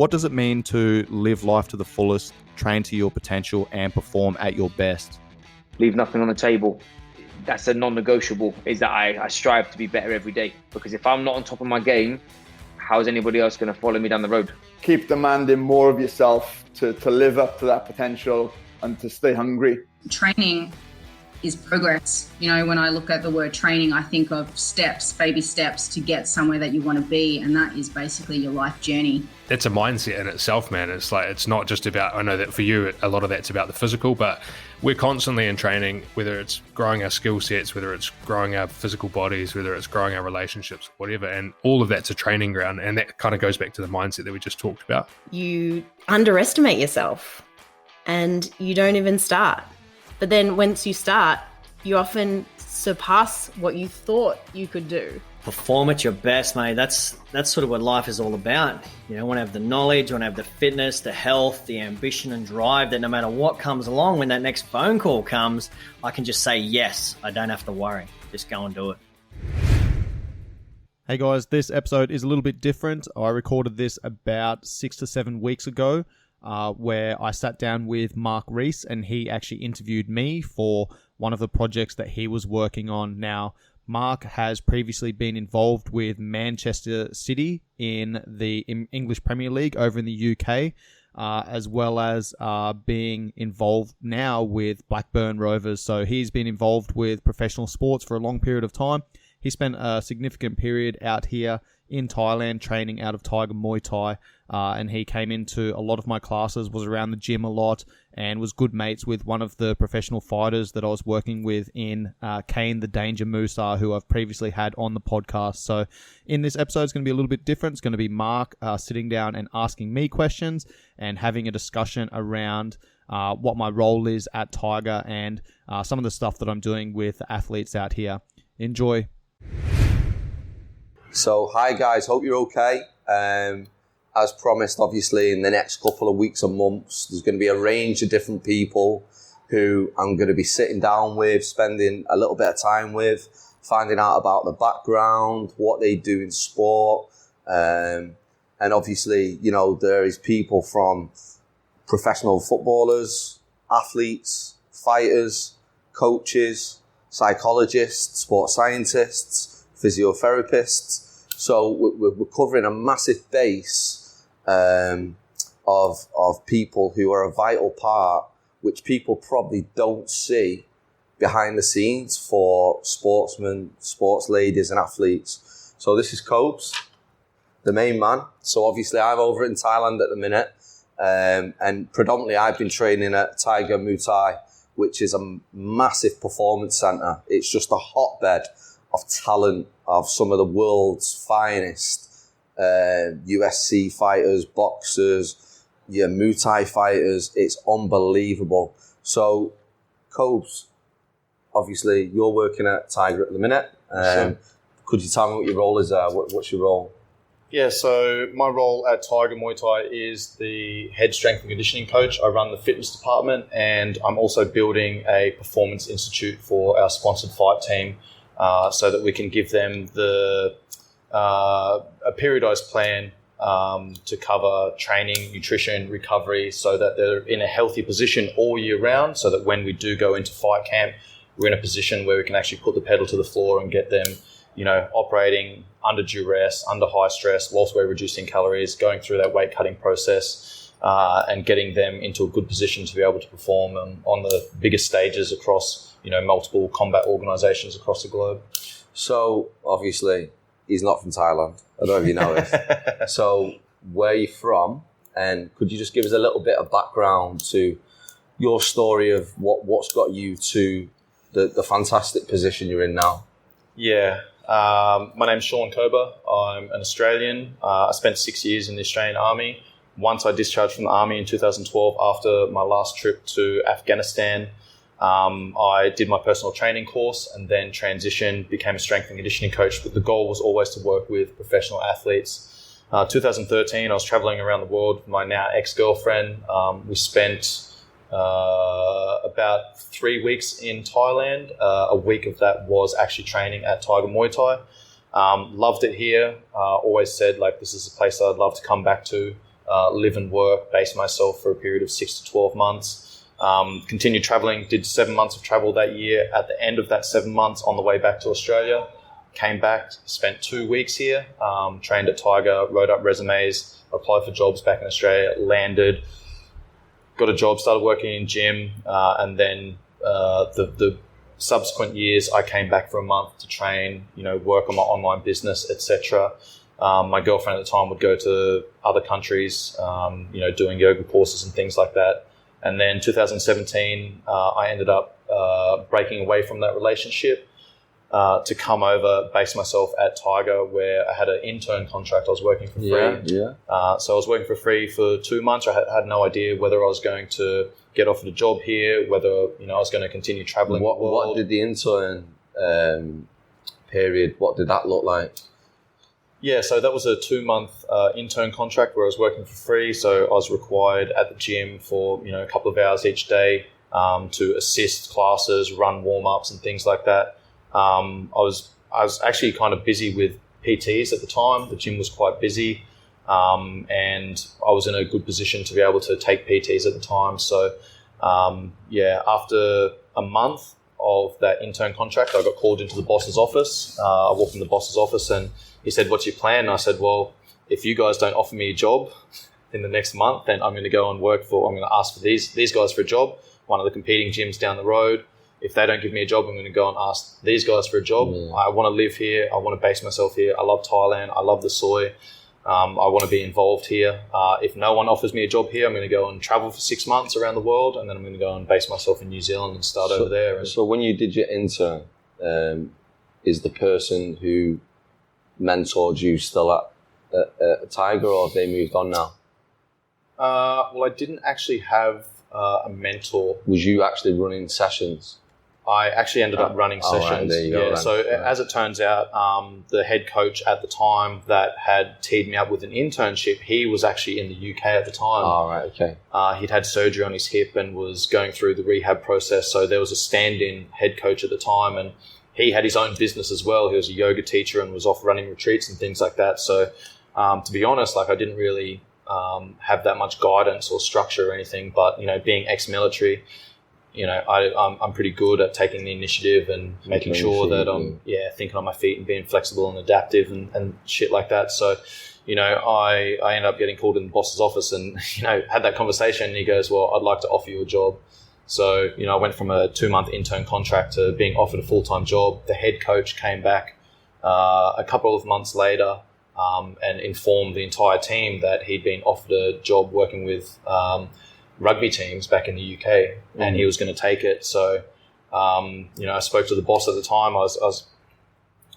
What does it mean to live life to the fullest, train to your potential, and perform at your best? Leave nothing on the table. That's a non-negotiable, is that I strive to be better every day. Because if I'm not on top of my game, how is anybody else going to follow me down the road? Keep demanding more of yourself to live up to that potential and to stay hungry. Training is progress. When I look at the word training, I think of steps, baby steps to get somewhere that you want to be. And that is basically your life journey. It's a mindset in itself, man. It's not just about, I know that for you, a lot of that's about the physical, but we're constantly in training, whether it's growing our skill sets, whether it's growing our physical bodies, whether it's growing our relationships, whatever. And all of that's a training ground. And that kind of goes back to the mindset that we just talked about. You underestimate yourself and you don't even start. But then once you start, you often surpass what you thought you could do. Perform at your best, mate. That's sort of what life is all about. I want to have the knowledge, I want to have the fitness, the health, the ambition and drive that no matter what comes along, when that next phone call comes, I can just say yes. I don't have to worry. Just go and do it. Hey guys, this episode is a little bit different. I recorded this about 6 to 7 weeks ago. Where I sat down with Mark Rees and he actually interviewed me for one of the projects that he was working on. Now, Mark has previously been involved with Manchester City in the English Premier League over in the UK, as well as being involved now with Blackburn Rovers. So he's been involved with professional sports for a long period of time. He spent a significant period out here in Thailand training out of Tiger Muay Thai, and he came into a lot of my classes, was around the gym a lot, and was good mates with one of the professional fighters that I was working with in Kane the Danger Musa, who I've previously had on the podcast. So in this episode, it's going to be a little bit different. It's going to be Mark sitting down and asking me questions and having a discussion around what my role is at Tiger and some of the stuff that I'm doing with athletes out here. Enjoy. So, hi guys, hope you're okay. As promised, obviously, in the next couple of weeks and months, there's going to be a range of different people who I'm going to be sitting down with, spending a little bit of time with, finding out about the background, what they do in sport. And obviously, there is people from professional footballers, athletes, fighters, coaches, psychologists, sports scientists, physiotherapists. So we're covering a massive base of people who are a vital part, which people probably don't see behind the scenes for sportsmen, sports ladies and athletes. So this is Kobes, the main man. So obviously I'm over in Thailand at the minute, and predominantly I've been training at Tiger Muay Thai, which is a massive performance centre. It's just a hotbed of talent of some of the world's finest UFC fighters, boxers, Muay Thai fighters. It's unbelievable. So, Kobes, obviously you're working at Tiger at the minute. Could you tell me what your role is there? What's your role? Yeah, so my role at Tiger Muay Thai is the head strength and conditioning coach. I run the fitness department, and I'm also building a performance institute for our sponsored fight team, so that we can give them a periodized plan to cover training, nutrition, recovery, so that they're in a healthy position all year round, so that when we do go into fight camp, we're in a position where we can actually put the pedal to the floor and get them, operating under duress, under high stress, whilst we're reducing calories, going through that weight cutting process, and getting them into a good position to be able to perform on the biggest stages across, multiple combat organizations across the globe. So obviously he's not from Thailand. I don't know if you know it. So where are you from? And could you just give us a little bit of background to your story of what's got you to the fantastic position you're in now? Yeah. My name's Shaun Kober. I'm an Australian. I spent 6 years in the Australian Army. Once I discharged from the Army in 2012 after my last trip to Afghanistan, I did my personal training course and then transitioned, became a strength and conditioning coach. But the goal was always to work with professional athletes. 2013, I was traveling around the world with my now ex-girlfriend. We spent about 3 weeks in Thailand. A week of that was actually training at Tiger Muay Thai. Loved it here. Always said, this is a place I'd love to come back to. live and work, base myself for a period of 6 to 12 months. Continued traveling, did 7 months of travel that year. At the end of that 7 months, on the way back to Australia, came back, spent 2 weeks here, trained at Tiger, wrote up resumes, applied for jobs back in Australia, landed, got a job, started working in gym, and then the subsequent years I came back for a month to train, work on my online business, etc. My girlfriend at the time would go to other countries, doing yoga courses and things like that. And then 2017, I ended up breaking away from that relationship to come over, base myself at Tiger, where I had an intern contract. I was working for free. So I was working for free for 2 months. I had no idea whether I was going to get offered a job here, whether I was going to continue traveling. What did the intern period? What did that look like? Yeah, so that was a 2-month intern contract where I was working for free. So I was required at the gym for a couple of hours each day to assist classes, run warm-ups and things like that. I was actually kind of busy with PTs at the time. The gym was quite busy, and I was in a good position to be able to take PTs at the time. So after a month of that intern contract, I got called into the boss's office. I walked in the boss's office and he said, "What's your plan?" And I said, "Well, if you guys don't offer me a job in the next month, then I'm going to go and I'm going to ask for these guys for a job, one of the competing gyms down the road. If they don't give me a job, I'm going to go and ask these guys for a job. I want to live here. I want to base myself here. I love Thailand. I love the soy. I want to be involved here. If no one offers me a job here, I'm going to go and travel for 6 months around the world, and then I'm going to go and base myself in New Zealand and start over there." So when you did your intern, is the person who mentored you still at Tiger, or have they moved on now? Well, I didn't actually have a mentor. Was you actually running sessions? I actually ended up running sessions. Right, there you go, So as it turns out, the head coach at the time that had teed me up with an internship, he was actually in the UK at the time. Oh, right, okay. He'd had surgery on his hip and was going through the rehab process. So there was a stand-in head coach at the time, and he had his own business as well. He was a yoga teacher and was off running retreats and things like that. So to be honest, I didn't really have that much guidance or structure or anything. But being ex-military, I'm pretty good at taking the initiative and making sure that I'm thinking on my feet and being flexible and adaptive and shit like that. So I ended up getting called in the boss's office and had that conversation, and he goes, "Well, I'd like to offer you a job." So, I went from a 2-month intern contract to being offered a full-time job. The head coach came back a couple of months later and informed the entire team that he'd been offered a job working with rugby teams back in the UK, and he was going to take it. So, I spoke to the boss at the time. I was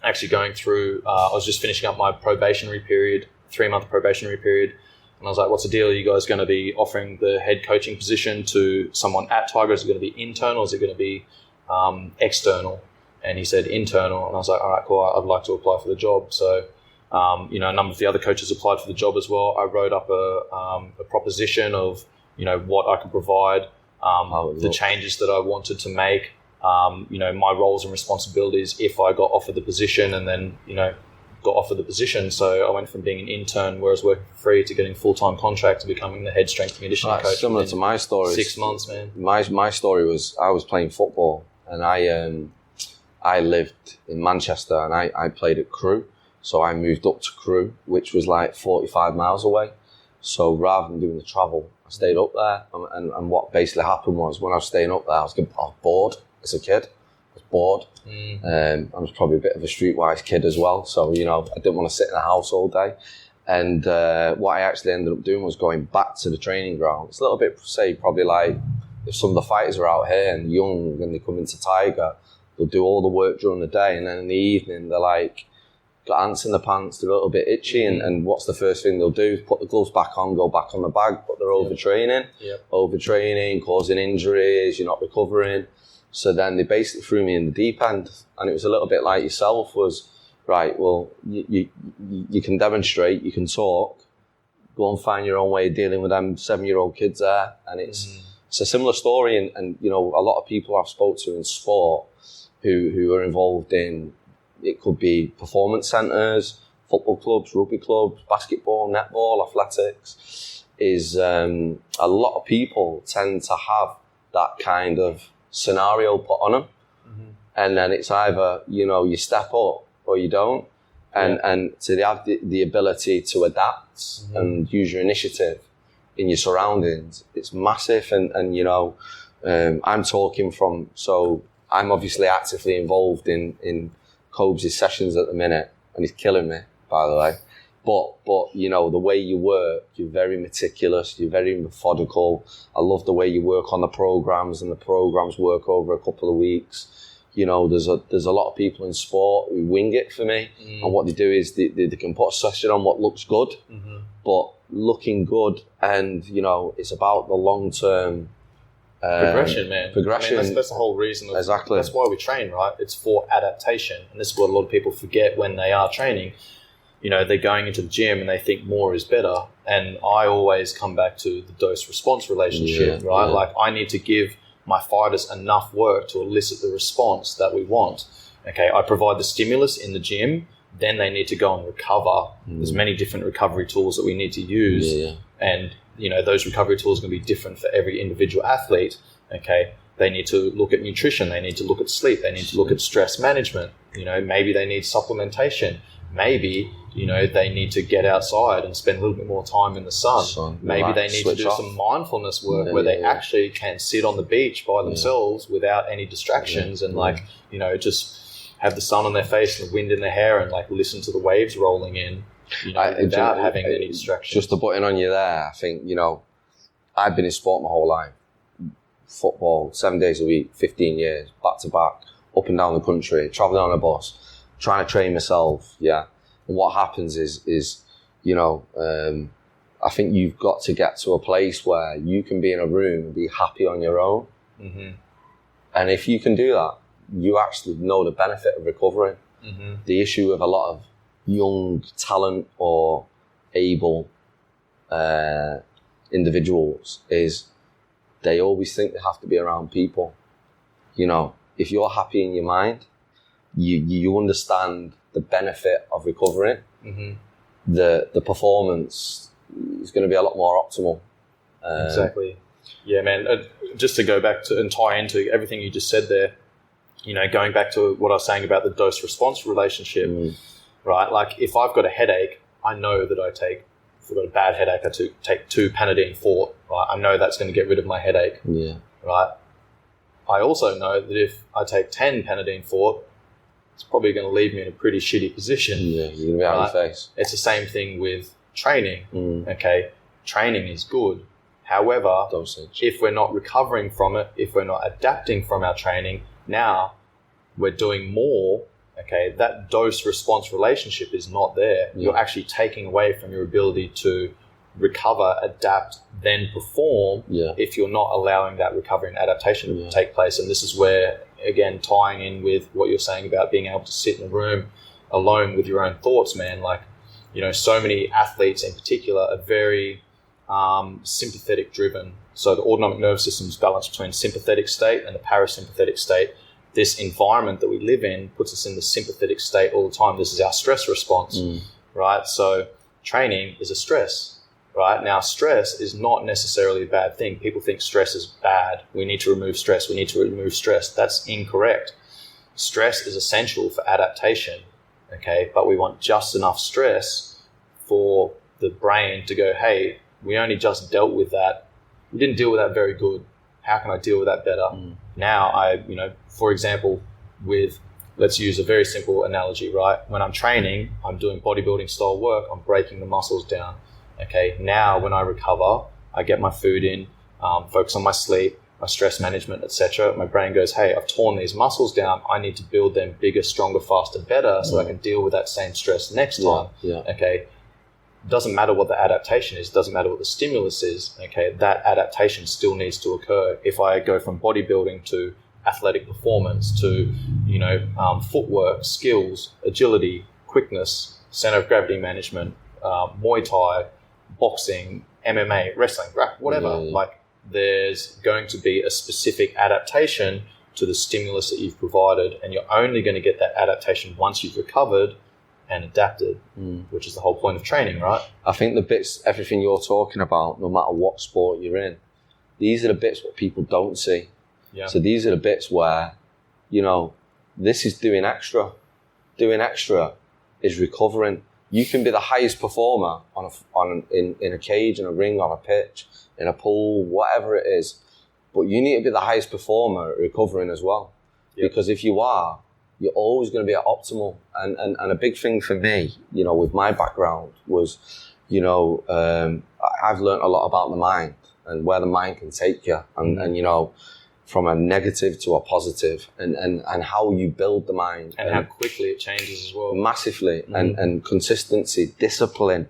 actually going through, I was just finishing up my probationary period, 3-month probationary period. And I was like, "What's the deal? Are you guys going to be offering the head coaching position to someone at Tiger? Is it going to be internal? Or is it going to be external?" And he said internal. And I was like, "All right, cool. I'd like to apply for the job." So, a number of the other coaches applied for the job as well. I wrote up a proposition of, what I could provide, the changes that I wanted to make, my roles and responsibilities if I got offered the position, and then, got offered the position. So I went from being an intern where I was working for free to getting full-time contract to becoming the head strength and conditioning coach. Similar to my story. 6 months, man. My story was I was playing football, and I lived in Manchester, and I played at Crewe. So I moved up to Crewe, which was 45 miles away. So rather than doing the travel, I stayed up there. And what basically happened was, when I was staying up there, I was bored as a kid. I was bored. I was probably a bit of a streetwise kid as well. So, I didn't want to sit in the house all day. And what I actually ended up doing was going back to the training ground. It's a little bit, probably like if some of the fighters are out here and young and they come into Tiger, they'll do all the work during the day. And then in the evening, they're got ants in the pants, they're a little bit itchy. And what's the first thing they'll do? Put the gloves back on, go back on the bag, but they're overtraining. Overtraining, causing injuries, you're not recovering. So then they basically threw me in the deep end, and it was a little bit like yourself, was, right, well, you can demonstrate, you can talk, go and find your own way of dealing with them 7-year-old kids there. And it's a similar story, and a lot of people I've spoke to in sport who are involved in, it could be performance centres, football clubs, rugby clubs, basketball, netball, athletics, is a lot of people tend to have that kind of scenario put on them. And then it's either, you step up or you don't. And so they have the ability to adapt and use your initiative in your surroundings. It's massive. And I'm talking so I'm obviously actively involved in Kobe's sessions at the minute, and he's killing me, by the way. But the way you work, you're very meticulous, you're very methodical. I love the way you work on the programs, and the programs work over a couple of weeks. There's a lot of people in sport who wing it for me, and what they do is they can put a session on what looks good, but looking good, and it's about the long term progression, man. Progression. That's the whole reason. Exactly. That's why we train, right? It's for adaptation, and this is what a lot of people forget when they are training. They're going into the gym and they think more is better, and I always come back to the dose-response relationship, right? Like, I need to give my fighters enough work to elicit the response that we want. Okay, I provide the stimulus in the gym, then they need to go and recover. There's many different recovery tools that we need to use, and those recovery tools are going to be different for every individual athlete. Okay, they need to look at nutrition, they need to look at sleep, they need to look at stress management. Maybe they need supplementation. Maybe they need to get outside and spend a little bit more time in the sun. Maybe they need to do some mindfulness work where they actually can sit on the beach by themselves without any distractions and just have the sun on their face and the wind in their hair and listen to the waves rolling in without having any distractions. Just to butt in on you there, I think, I've been in sport my whole life. Football, 7 days a week, 15 years, back to back, up and down the country, traveling on a bus, trying to train myself, And what happens is I think you've got to get to a place where you can be in a room and be happy on your own. And if you can do that, you actually know the benefit of recovering. The issue with a lot of young talent or able individuals is they always think they have to be around people. If you're happy in your mind, you understand the benefit of recovering. The performance is going to be a lot more optimal. Exactly. Yeah, man. Just to go back to and tie into everything you just said there, going back to what I was saying about the dose-response relationship, right? Like, if I've got a headache, I know that if I've got a bad headache, I take 2 Panadeine Forte, right? I know that's going to get rid of my headache, right? I also know that if I take 10 Panadeine Forte, it's probably going to leave me in a pretty shitty position. Yeah, you're going to be out of your face. It's the same thing with training. Okay, training is good. However, if we're not recovering from it, if we're not adapting from our training, now we're doing more. Okay, that dose-response relationship is not there. You're actually taking away from your ability to recover, adapt, then perform if you're not allowing that recovery and adaptation to take place. And this is where, again, tying in with what you're saying about being able to sit in a room alone with your own thoughts, man. So many athletes in particular are very sympathetic driven. So the autonomic nervous system is balanced between sympathetic state and the parasympathetic state. This environment that we live in puts us in the sympathetic state all the time. This is our stress response, right? So training is a stress, right? Now, stress is not necessarily a bad thing. People think stress is bad. We need to remove stress. We need to remove stress. That's incorrect. Stress is essential for adaptation, okay? But we want just enough stress for the brain to go, hey, we only just dealt with that. We didn't deal with that very good. How can I deal with that better? Now, for example, let's use a very simple analogy, right? When I'm training, I'm doing bodybuilding style work, I'm breaking the muscles down. Okay, now when I recover, I get my food in, focus on my sleep, my stress management, etc. My brain goes, hey, I've torn these muscles down. I need to build them bigger, stronger, faster, better so I can deal with that same stress next time. Okay, doesn't matter what the adaptation is, doesn't matter what the stimulus is, okay, that adaptation still needs to occur. If I go from bodybuilding to athletic performance to, footwork, skills, agility, quickness, center of gravity management, Muay Thai, boxing, MMA, wrestling, rap, whatever, there's going to be a specific adaptation to the stimulus that you've provided, and you're only going to get that adaptation once you've recovered and adapted, which is the whole point of training, right? I think the bits, everything you're talking about, no matter what sport you're in, these are the bits what people don't see. Yeah. So these are the bits where, you know, this is doing extra. Doing extra is recovering. You can be the highest performer in a cage, in a ring, on a pitch, in a pool, whatever it is. But you need to be the highest performer at recovering as well. Yep. Because if you are, you're always going to be at optimal. And a big thing for me, you know, with my background was, you know, I've learned a lot about the mind and where the mind can take you. And you know, from a negative to a positive, and how you build the mind. And how quickly it changes as well. Massively. And consistency, discipline,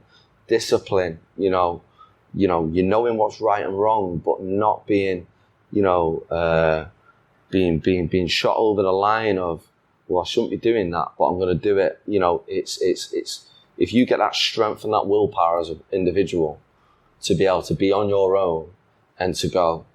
you know, you're knowing what's right and wrong, but not being, you know, being shot over the line of, well, I shouldn't be doing that, but I'm going to do it. You know, it's if you get that strength and that willpower as an individual to be able to be on your own and to go,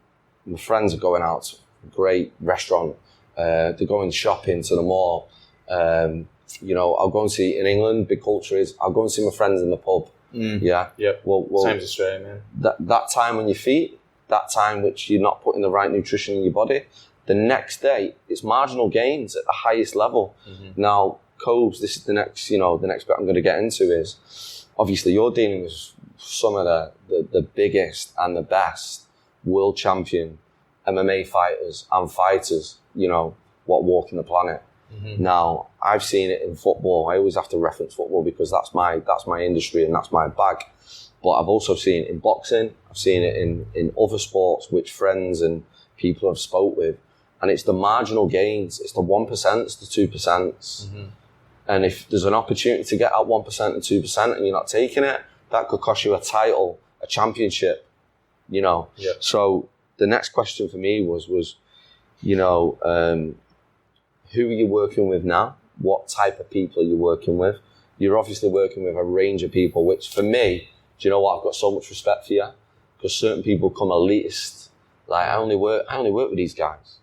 my friends are going out to a great restaurant, they're going shopping to the mall. You know, I'll go and see, in England, big culture is, I'll go and see my friends in the pub. Yeah. Yep. Well, same as Australia, man. That time on your feet, that time which you're not putting the right nutrition in your body, the next day, it's marginal gains at the highest level. Now, Cobes, this is the next bit I'm going to get into is, obviously you're dealing with some of the biggest and the best world champion MMA fighters and fighters, you know, what walking the planet. Now, I've seen it in football. I always have to reference football because that's my industry and that's my bag. But I've also seen it in boxing. I've seen it in other sports which friends and people I've spoke with. And it's the marginal gains. It's the 1%, it's the 2%. And if there's an opportunity to get out 1% and 2% and you're not taking it, that could cost you a title, a championship, you know. Yeah. So the next question for me was, you know, who are you working with now? What type of people are you working with? You're obviously working with a range of people, which for me, do you know what? I've got so much respect for you because certain people come elitist. Like I only work with these guys.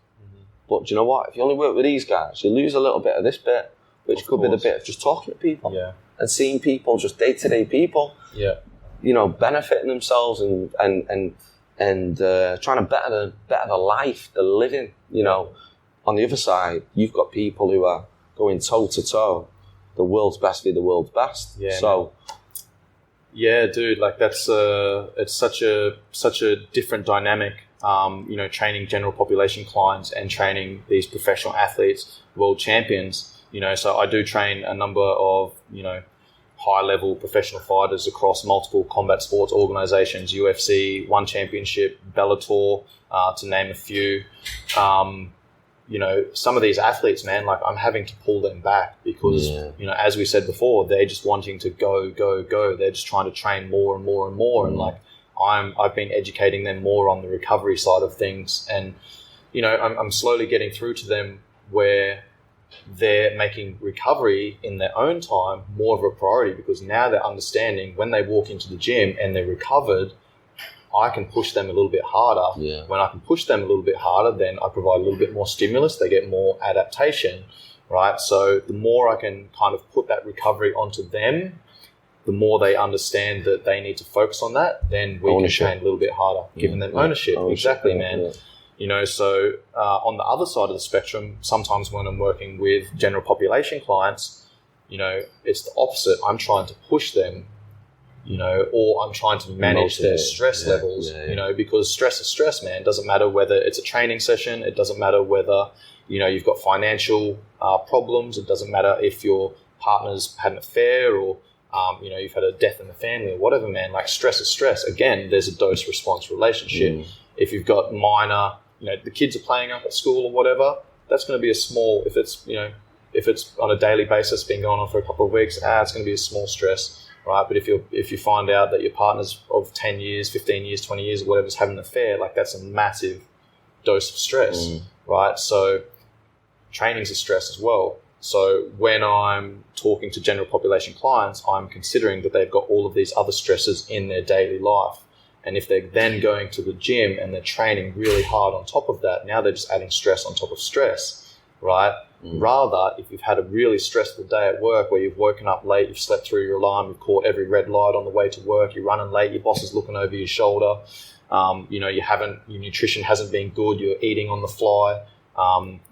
But do you know what? If you only work with these guys, you lose a little bit of this bit, which could be the bit of just talking to people and seeing people, just day-to-day people, you know, benefiting themselves and trying to better the life, the living, you know. On the other side, you've got people who are going toe-to-toe, the world's best be the world's best. Yeah, so, yeah, dude, like that's it's such a different dynamic. You know, training general population clients and training these professional athletes, world champions, you know, so I do train a number of, you know, high-level professional fighters across multiple combat sports organizations, UFC, One Championship, Bellator, to name a few. You know, some of these athletes, man, like I'm having to pull them back because, you know, as we said before, they're just wanting to go. They're just trying to train more and more and more. And like, I've been educating them more on the recovery side of things, and you know, I'm slowly getting through to them where they're making recovery in their own time more of a priority because now they're understanding when they walk into the gym and they're recovered, I can push them a little bit harder. When I can push them a little bit harder, then I provide a little bit more stimulus. They get more adaptation, right? So the more I can kind of put that recovery onto them, the more they understand that they need to focus on that, then we can train a little bit harder, giving them ownership. Exactly, man. Yeah. You know, so on the other side of the spectrum, sometimes when I'm working with general population clients, you know, it's the opposite. I'm trying to push them, you know, or I'm trying to manage their stress levels, you know, because stress is stress, man. It doesn't matter whether it's a training session. It doesn't matter whether, you know, you've got financial problems. It doesn't matter if your partner's had an affair or, you know, you've had a death in the family or whatever, man. Like stress is stress. Again, there's a dose-response relationship. If you've got minor, you know, the kids are playing up at school or whatever, that's going to be a small, if it's, you know, if it's on a daily basis, been going on for a couple of weeks, it's going to be a small stress, right? But if you find out that your partner's of 10 years, 15 years, 20 years, or whatever is having an affair, like that's a massive dose of stress, right? So training's a stress as well. So when I'm talking to general population clients, I'm considering that they've got all of these other stresses in their daily life. And if they're then going to the gym and they're training really hard on top of that, now they're just adding stress on top of stress, right? Rather, if you've had a really stressful day at work where you've woken up late, you've slept through your alarm, you've caught every red light on the way to work, you're running late, your boss is looking over your shoulder, your nutrition hasn't been good, you're eating on the fly,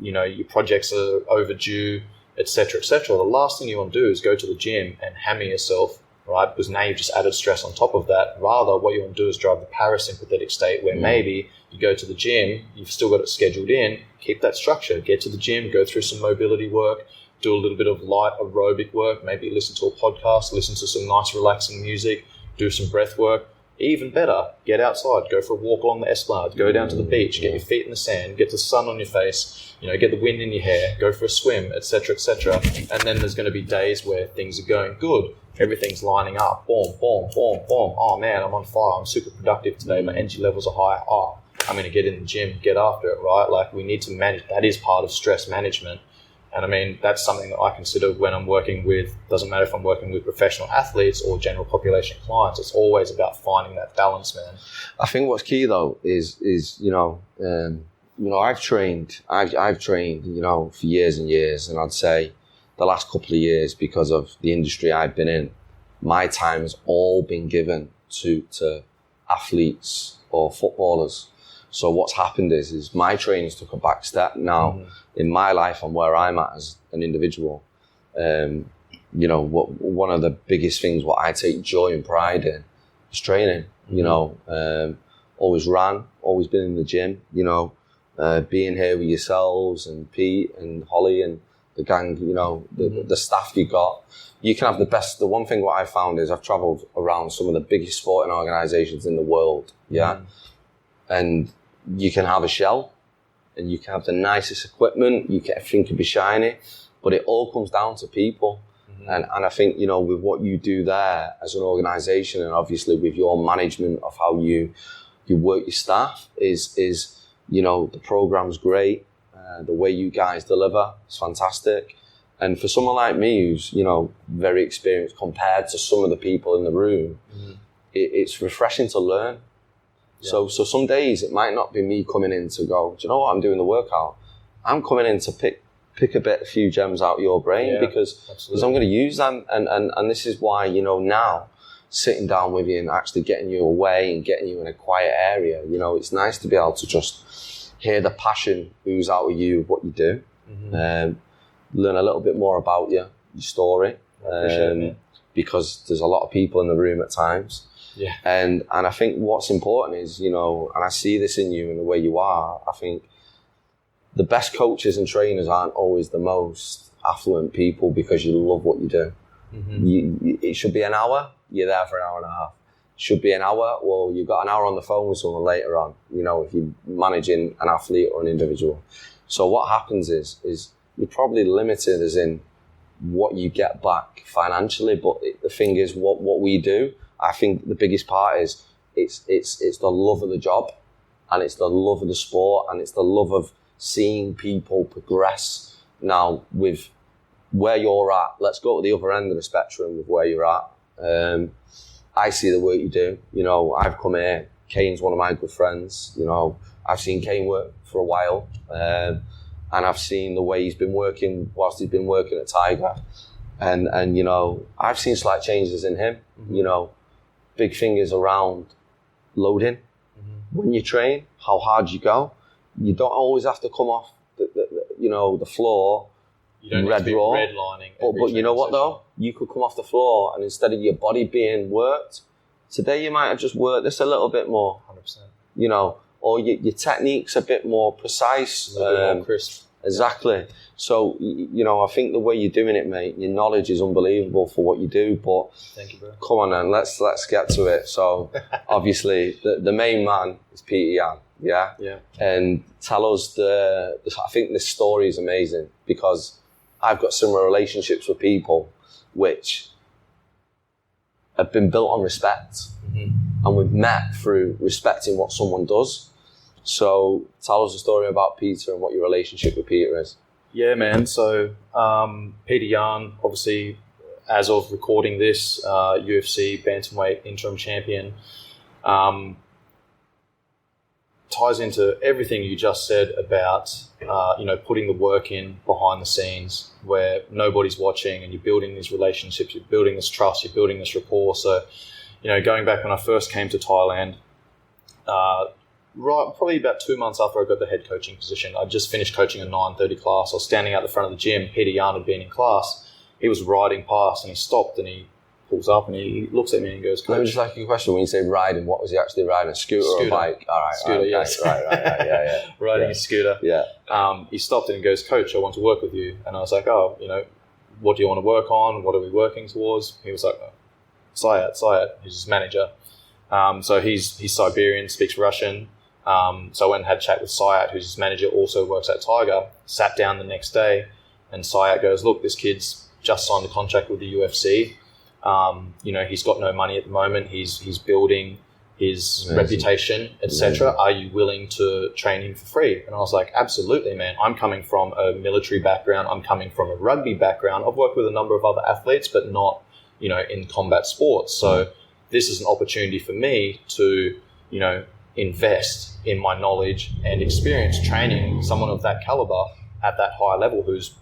your projects are overdue, etc., etc. The last thing you want to do is go to the gym and hammer yourself, right? Because now you've just added stress on top of that. Rather, what you want to do is drive the parasympathetic state where maybe you go to the gym, you've still got it scheduled in, keep that structure, get to the gym, go through some mobility work, do a little bit of light aerobic work, maybe listen to a podcast, listen to some nice relaxing music, do some breath work. Even better, get outside, go for a walk along the Esplanade, go down to the beach, get your feet in the sand, get the sun on your face, get the wind in your hair, go for a swim, etc., etc. And then there's going to be days where things are going good. Everything's lining up. Boom, boom, boom, boom. Oh man, I'm on fire. I'm super productive today. My energy levels are high. Oh, I'm going to get in the gym, get after it, right? Like, we need to manage. That is part of stress management. And I mean, that's something that I consider when I'm working with, doesn't matter if I'm working with professional athletes or general population clients, it's always about finding that balance, man. I think what's key though is I've trained, for years and years, and I'd say the last couple of years, because of the industry I've been in, my time has all been given to athletes or footballers. So what's happened is my training's took a back step now in my life and where I'm at as an individual. One of the biggest things what I take joy and pride in is training. Always ran, always been in the gym. Being here with yourselves and Pete and Holly and the gang. The staff you got. You can have the best. The one thing what I found is I've travelled around some of the biggest sporting organisations in the world. And you can have a shell and you can have the nicest equipment, everything can be shiny, but it all comes down to people. And I think, with what you do there as an organisation, and obviously with your management of how you work your staff is the programme's great, the way you guys deliver is fantastic. And for someone like me who's, very experienced compared to some of the people in the room, it's refreshing to learn. So some days it might not be me coming in to go, do you know what, I'm doing the workout. I'm coming in to pick a few gems out of your brain because I'm going to use them. And this is why, now sitting down with you and actually getting you away and getting you in a quiet area, it's nice to be able to just hear the passion ooze out of you, what you do, learn a little bit more about your story, because there's a lot of people in the room at times. Yeah. And I think what's important is, and I see this in you and the way you are, I think the best coaches and trainers aren't always the most affluent people because you love what you do. It should be an hour, you're there for an hour and a half. Should be an hour, well, you've got an hour on the phone with someone later on, if you're managing an athlete or an individual. So what happens is you're probably limited as in what you get back financially, but the thing is what we do, I think the biggest part is it's the love of the job, and it's the love of the sport, and it's the love of seeing people progress. Now, with where you're at, let's go to the other end of the spectrum with where you're at. I see the work you do. I've come here. Kane's one of my good friends. I've seen Kane work for a while, and I've seen the way he's been working whilst he's been working at Tiger, and I've seen slight changes in him. Big fingers around loading when you train, how hard you go. You don't always have to come off the floor. You don't need to be redlining. But you know what though? You could come off the floor and instead of your body being worked, today you might have just worked this a little bit more. 100%. Or your technique's a bit more precise. A little bit more crisp. Exactly. So, I think the way you're doing it, mate, your knowledge is unbelievable for what you do, but thank you, bro. Come on then, let's get to it. So, obviously, the main man is Peter Yan, yeah? Yeah. And tell us I think this story is amazing because I've got similar relationships with people which have been built on respect, and we've met through respecting what someone does. So tell us a story about Peter and what your relationship with Peter is. Yeah, man. So Peter Yan, obviously, as of recording this, UFC bantamweight interim champion. ties into everything you just said about, putting the work in behind the scenes where nobody's watching, and you're building these relationships, you're building this trust, you're building this rapport. So, going back when I first came to Thailand, probably about 2 months after I got the head coaching position, I just finished coaching a 9:30 class. I was standing out the front of the gym. Peter Yarn had been in class. He was riding past, and he stopped, and he pulls up, and he looks at me and goes, "Coach." Let me just ask you a question. When you say riding, what was he actually riding? A scooter or a bike? All right. Scooter, right, yes. Right, yeah. Riding a scooter. Yeah. He stopped and he goes, "Coach, I want to work with you." And I was like, "Oh, what do you want to work on? What are we working towards?" He was like, Sayat, he's his manager. So he's Siberian, speaks Russian. So I went and had a chat with Sayat, who's his manager, also works at Tiger. Sat down the next day, and Sayat goes, "Look, this kid's just signed a contract with the UFC. He's got no money at the moment. He's building his reputation, etc. Are you willing to train him for free?" And I was like, "Absolutely, man. I'm coming from a military background. I'm coming from a rugby background. I've worked with a number of other athletes, but not, in combat sports. So this is an opportunity for me to, invest in my knowledge and experience training someone of that caliber at that high level who's,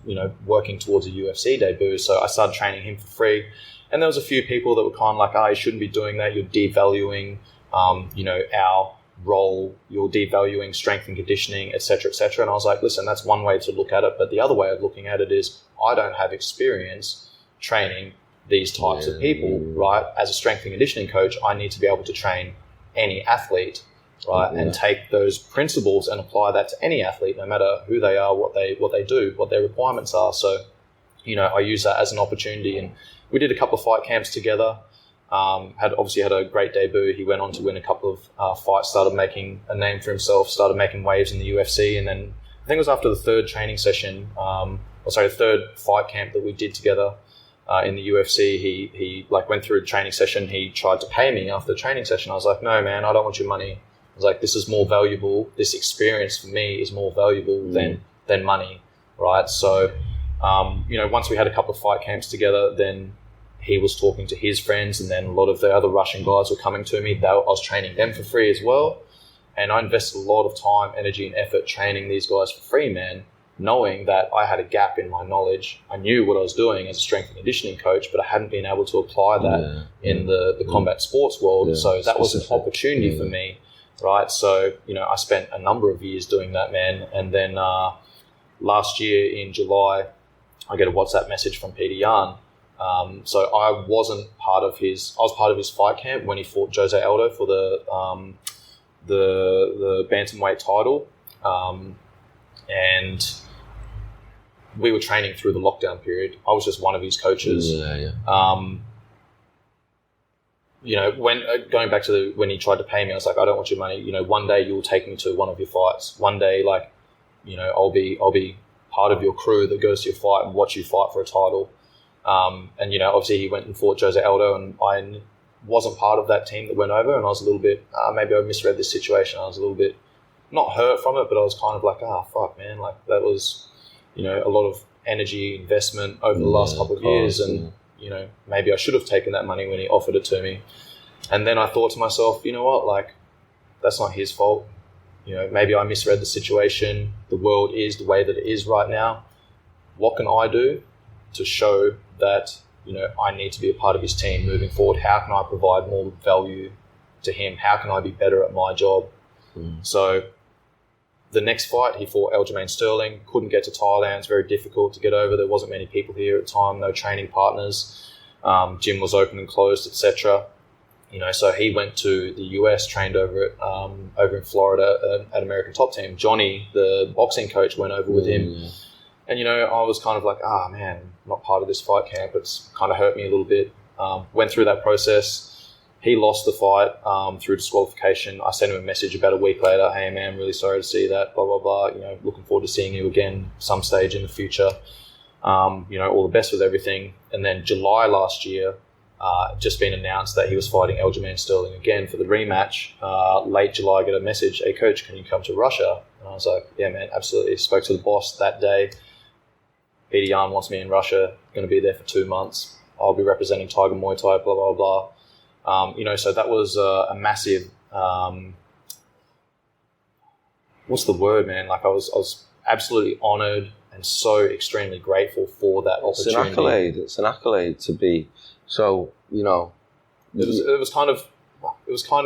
working towards a UFC debut." So I started training him for free. And there was a few people that were kind of like, "Oh, you shouldn't be doing that. You're devaluing, our role. You're devaluing strength and conditioning, etc., etc." And I was like, "Listen, that's one way to look at it. But the other way of looking at it is I don't have experience training these types of people, right? As a strength and conditioning coach, I need to be able to train any athlete, right? And take those principles and apply that to any athlete, no matter who they are, what they do, what their requirements are." So, I use that as an opportunity, and we did a couple of fight camps together. Had a great debut. He went on to win a couple of fights, started making a name for himself, started making waves in the UFC. And then I think it was after the third training session, third fight camp that we did together in the UFC. He went through a training session. He tried to pay me after the training session. I was like, "No, man, I don't want your money." I was like, "This is more valuable. This experience for me is more valuable than money," right? So, once we had a couple of fight camps together, then he was talking to his friends, and then a lot of the other Russian guys were coming to me. I was training them for free as well. And I invested a lot of time, energy, and effort training these guys for free, man, knowing that I had a gap in my knowledge. I knew what I was doing as a strength and conditioning coach, but I hadn't been able to apply that in the combat sports world. Yeah, so that was an opportunity for me, right? So, I spent a number of years doing that, man. And then last year in July, I get a WhatsApp message from Peter Yarn. So I was part of his fight camp when he fought Jose Aldo for the bantamweight title. And we were training through the lockdown period. I was just one of his coaches. When going back to when he tried to pay me, I was like, "I don't want your money. One day you'll take me to one of your fights. One day, I'll be part of your crew that goes to your fight and watch you fight for a title." And obviously he went and fought Jose Aldo, and I wasn't part of that team that went over, and I was a little bit, maybe I misread this situation. I was a little bit not hurt from it, but I was kind of like, fuck, man, that was, a lot of energy investment over the last couple of years, and maybe I should have taken that money when he offered it to me. And then I thought to myself, you know what, that's not his fault. Maybe I misread the situation. The world is the way that it is right now. What can I do to show that, I need to be a part of his team moving forward? How can I provide more value to him? How can I be better at my job? So the next fight, he fought Aljamain Sterling, couldn't get to Thailand. It's very difficult to get over. There wasn't many people here at the time, no training partners. Gym was open and closed, etc. So he went to the US, trained over in Florida at American Top Team. Johnny, the boxing coach, went over with him. And, I was kind of like, man, not part of this fight camp. It's kind of hurt me a little bit. Went through that process. He lost the fight through disqualification. I sent him a message about a week later. "Hey, man, really sorry to see that, blah, blah, blah. Looking forward to seeing you again some stage in the future. All the best with everything." And then July last year, just been announced that he was fighting Aljamain Sterling again for the rematch. Late July, I get a message, "Hey, coach, can you come to Russia?" And I was like, "Yeah, man, absolutely." Spoke to the boss that day. Peter Yarn wants me in Russia, going to be there for 2 months. I'll be representing Tiger Muay Thai, blah, blah, blah. So that was a massive what's the word, man? Like I was absolutely honoured and so extremely grateful for that opportunity. It's an accolade. It's an accolade to be. So, you know, it was kind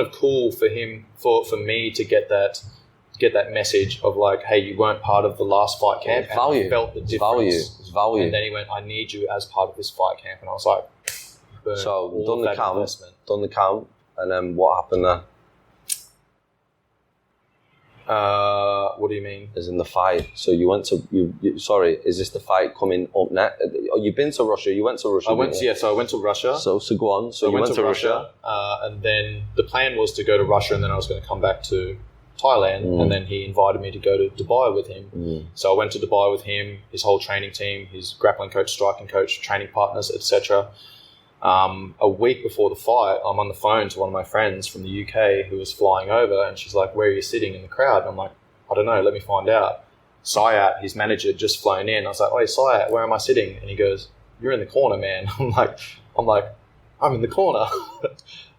of cool for him, for me to get that message of like, hey, you weren't part of the last fight camp. And I felt the difference. It's value. And then he went, I need you as part of this fight camp. And I was like, boom, so done the camp, and then what happened then? What do you mean? As in the fight. So you went to sorry, is this the fight coming up next? You've been to Russia. You went to Russia. So I went to Russia. So go on. So you went to Russia. And then the plan was to go to Russia, and then I was going to come back to Thailand, and then he invited me to go to Dubai with him. So I went to Dubai with him, his whole training team, his grappling coach, striking coach, training partners, etc. A week before the fight, I'm on the phone to one of my friends from the UK who was flying over, and she's like, where are you sitting in the crowd? And I'm like, I don't know, let me find out. Syat, his manager, just flown in. I was like, oh, hey, Syat, where am I sitting? And he goes, you're in the corner, man. I'm like, I'm in the corner.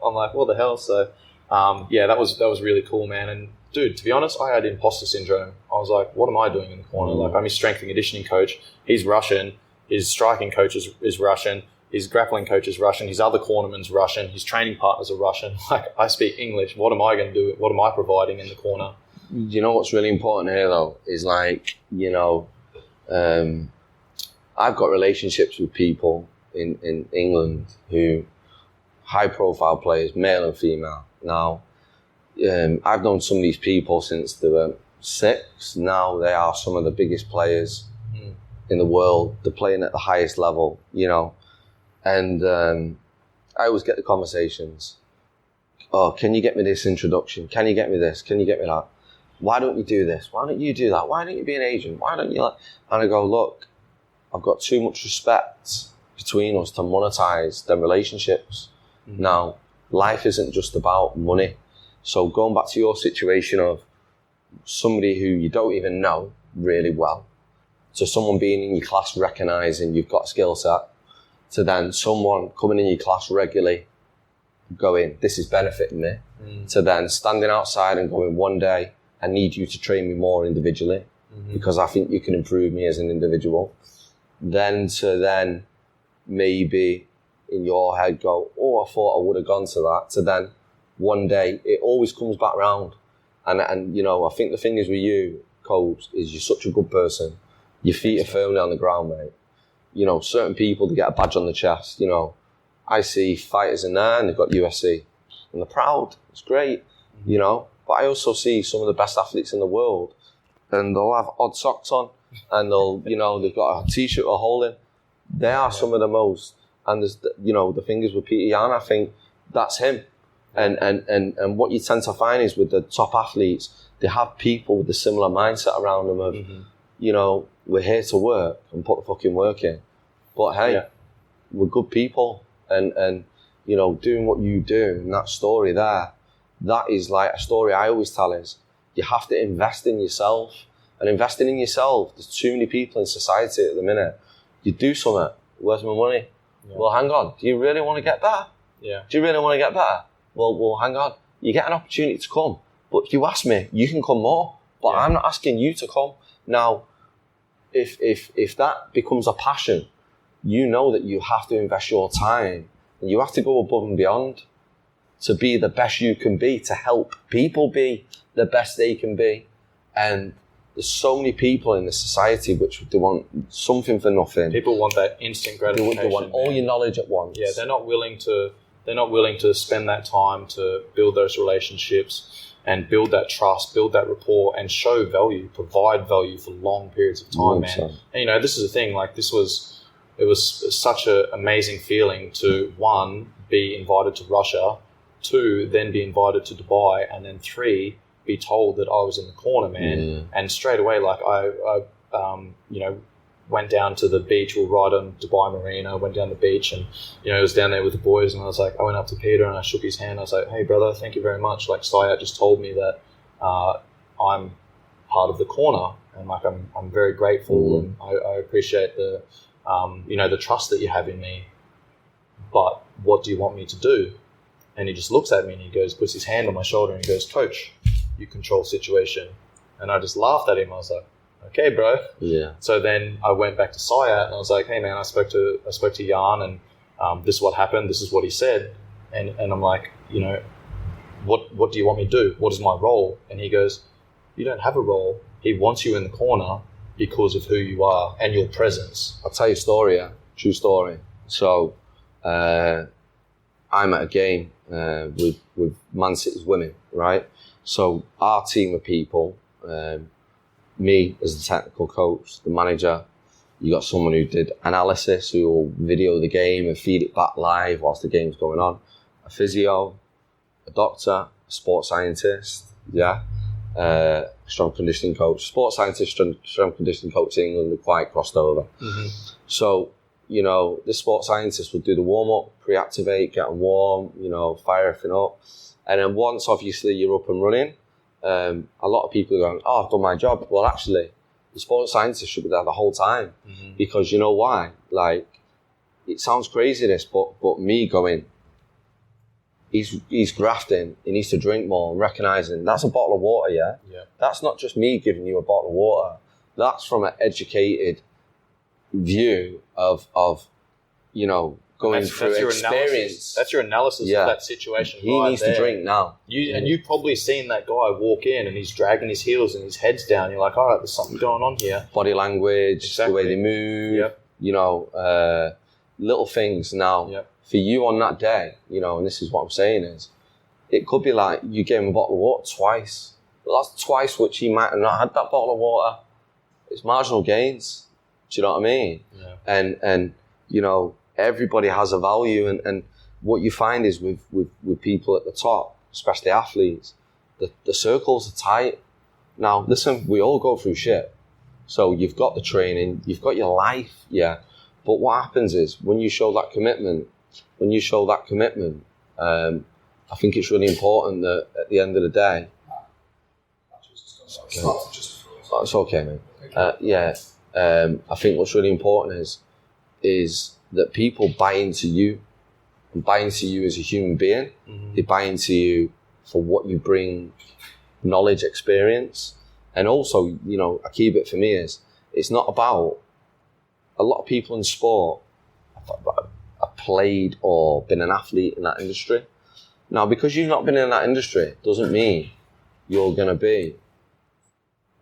I'm like, what the hell? So, that was really cool, man. And dude, to be honest, I had imposter syndrome. I was like, what am I doing in the corner? Like, I'm his strength and conditioning coach. He's Russian. His striking coach is Russian. His grappling coach is Russian. His other cornerman's Russian. His training partners are Russian. Like, I speak English. What am I going to do? What am I providing in the corner? You know what's really important here, though, is like, you know, I've got relationships with people in England who, high-profile players, male and female. Now, I've known some of these people since they were 6. Now they are some of the biggest players in the world. They're playing at the highest level, you know. And I always get the conversations. Oh, can you get me this introduction? Can you get me this? Can you get me that? Why don't you do this? Why don't you do that? Why don't you be an agent? Why don't you like? And I go, look, I've got too much respect between us to monetize them relationships. Now, life isn't just about money. So going back to your situation of somebody who you don't even know really well, to someone being in your class recognizing you've got a skill set, to then someone coming in your class regularly going, this is benefiting me, to then standing outside and going, one day I need you to train me more individually because I think you can improve me as an individual. Then maybe in your head go, oh, I thought I would have gone to that, to then one day it always comes back round. And you know, I think the thing is with you, Cobes, is you're such a good person. Your feet are firmly on the ground, mate. You know, certain people, they get a badge on the chest. You know, I see fighters in there and they've got USC and they're proud. It's great, you know. But I also see some of the best athletes in the world and they'll have odd socks on and they'll, you know, they've got a t-shirt or hole in. They are some of the most. And there's, you know, the thing is with Peter Yan, I think that's him. And what you tend to find is with the top athletes, they have people with a similar mindset around them of, you know, we're here to work and put the fucking work in. But hey, we're good people. And you know, doing what you do in that story there, that is like a story I always tell is you have to invest in yourself. And investing in yourself, there's too many people in society at the minute. You do something, where's my money? Well, hang on, do you really want to get better? Do you really want to get better? Well, hang on. You get an opportunity to come. But if you ask me, you can come more. But I'm not asking you to come. Now, if that becomes a passion, you know that you have to invest your time and you have to go above and beyond to be the best you can be, to help people be the best they can be. And there's so many people in this society which they want something for nothing. People want that instant gratification. They want all your knowledge at once. Yeah, they're not willing to spend that time to build those relationships and build that trust, build that rapport, and show value, provide value for long periods of time, man. And you know, this is the thing. Like, it was such an amazing feeling to, 1, be invited to Russia, 2, then be invited to Dubai, and then 3, be told that I was in the corner, man. And straight away, like I you know, went down to the beach. We'll ride on Dubai Marina. Went down the beach, and you know, I was down there with the boys. And I was like, I went up to Peter and I shook his hand. I was like, hey, brother, thank you very much. Like, Syat just told me that I'm part of the corner, and like I'm very grateful, and I appreciate the you know, the trust that you have in me. But what do you want me to do? And he just looks at me and he goes, puts his hand on my shoulder and he goes, Coach, you control situation. And I just laughed at him. I was like, okay, bro. Yeah. So then I went back to Sayat and I was like, hey man, I spoke to Jan and this is what happened. This is what he said. And I'm like, you know, what do you want me to do? What is my role? And he goes, you don't have a role. He wants you in the corner because of who you are and your presence. I'll tell you a story, true story. So I'm at a game with Man City's women, right? So our team of people, me as the technical coach, the manager, you got someone who did analysis, who will video the game and feed it back live whilst the game's going on, a physio, a doctor, a sports scientist, strong conditioning coach. Sports scientist, strong conditioning coach in England are quite crossed over. Mm-hmm. So, you know, the sports scientist would do the warm-up, pre-activate, get them warm, you know, fire everything up. And then once, obviously, you're up and running, a lot of people are going, oh, I've done my job. Well, actually, the sports scientist should be there the whole time. Mm-hmm. Because you know why? Like, it sounds crazy, this, but me going, he's grafting, he needs to drink more, recognising that's a bottle of water, yeah? That's not just me giving you a bottle of water. That's from an educated view of you know, going through experience. That's your analysis of that situation. He needs to drink now. And you've probably seen that guy walk in and he's dragging his heels and his head's down. You're like, all right, there's something going on here. Body language, the way they move, you know, little things. Now, for you on that day, you know, and this is what I'm saying is, it could be like you gave him a bottle of water twice. Well, that's twice which he might have not had that bottle of water. It's marginal gains. Do you know what I mean? Yeah. And you know, everybody has a value, and what you find is with people at the top, especially athletes, the circles are tight. Now, listen, we all go through shit. So you've got the training, you've got your life, but what happens is when you show that commitment, I think it's really important that at the end of the day, it's okay, mate. I think what's really important is that people buy into you and buy into you as a human being. Mm-hmm. They buy into you for what you bring, knowledge, experience. And also, you know, a key bit for me is it's not about, a lot of people in sport have played or been an athlete in that industry. Now, because you've not been in that industry doesn't mean you're going to be